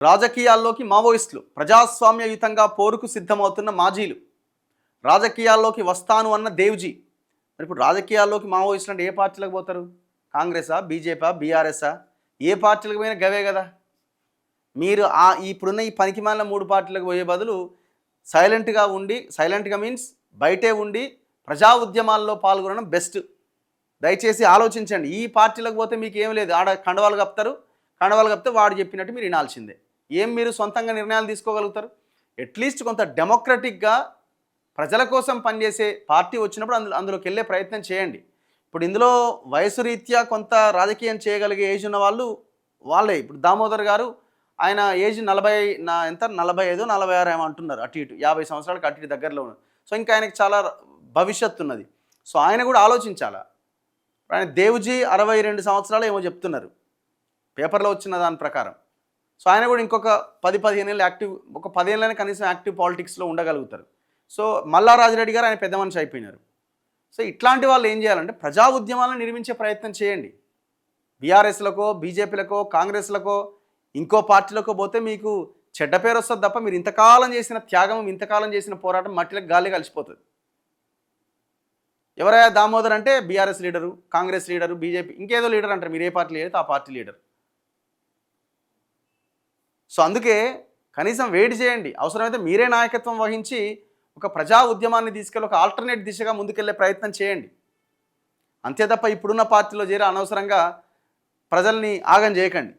రాజకీయాల్లోకి మావోయిస్టులు ప్రజాస్వామ్యయుతంగా పోరుకు సిద్ధమవుతున్న మాజీలు రాజకీయాల్లోకి వస్తాను అన్న దేవ్జీ. మరి ఇప్పుడు రాజకీయాల్లోకి మావోయిస్టులు అంటే ఏ పార్టీలకు పోతారు? కాంగ్రెసా, బీజేపీ, బీఆర్ఎస్ఆ? ఏ పార్టీలకు పోయినా గవే కదా. మీరు ఇప్పుడున్న ఈ పనికిమాలిన 3 పార్టీలకు పోయే బదులు సైలెంట్గా మీన్స్ బయటే ఉండి ప్రజా ఉద్యమాల్లో పాల్గొనడం బెస్ట్. దయచేసి ఆలోచించండి. ఈ పార్టీలకు పోతే మీకు ఏం లేదు, ఆడ కండవాలు కప్తే వాడు చెప్పినట్టు మీరు వినాల్సిందే. మీరు సొంతంగా నిర్ణయాలు తీసుకోగలుగుతారు? అట్లీస్ట్ కొంత డెమోక్రటిక్గా ప్రజల కోసం పనిచేసే పార్టీ వచ్చినప్పుడు అందులోకి వెళ్ళే ప్రయత్నం చేయండి. ఇప్పుడు ఇందులో వయసు రీత్యా కొంత రాజకీయం చేయగలిగే ఏజ్ ఉన్న వాళ్ళే. ఇప్పుడు దామోదర్ గారు, ఆయన ఏజ్ 45 46 ఏమో అంటున్నారు, అటు ఇటు 50 సంవత్సరాలకు అటు ఇటు దగ్గరలో ఉన్నారు. సో ఇంకా ఆయనకి చాలా భవిష్యత్తు ఉన్నది. సో ఆయన కూడా ఆలోచించాలా. ఆయన దేవ్జీ 62 సంవత్సరాలు ఏమో చెప్తున్నారు పేపర్లో వచ్చిన దాని ప్రకారం. సో ఆయన కూడా ఇంకొక 10-15 ఏళ్ళు యాక్టివ్, ఒక 10 ఏళ్ళైనా కనీసం యాక్టివ్ పాలిటిక్స్లో ఉండగలుగుతారు. సో మల్లారాజిరెడ్డి గారు ఆయన పెద్ద మనిషి అయిపోయినారు. సో ఇట్లాంటి వాళ్ళు ఏం చేయాలంటే ప్రజా ఉద్యమాలను నిర్మించే ప్రయత్నం చేయండి. బీఆర్ఎస్లకో, బీజేపీలకో, కాంగ్రెస్లకో, ఇంకో పార్టీలకో పోతే మీకు చెడ్డ పేరు వస్తుంది తప్ప మీరు ఇంతకాలం చేసిన త్యాగం, ఇంతకాలం చేసిన పోరాటం మట్టిలకు గాలి కలిసిపోతుంది. ఎవరైనా దామోదర్ అంటే BRS leader, Congress leader, BJP ఇంకేదో లీడర్ అంటారు. మీరు ఏ పార్టీ లీడర్ ఆ పార్టీ లీడర్. సో అందుకే కనీసం వెయిట్ చేయండి. అవసరమైతే మీరే నాయకత్వం వహించి ఒక ప్రజా ఉద్యమాన్ని తీసుకెళ్ళి ఒక ఆల్టర్నేట్ దిశగా ముందుకెళ్లే ప్రయత్నం చేయండి. అంతే తప్ప ఇప్పుడున్న పార్టీలో చేరి అనవసరంగా ప్రజల్ని ఆగం చేయకండి.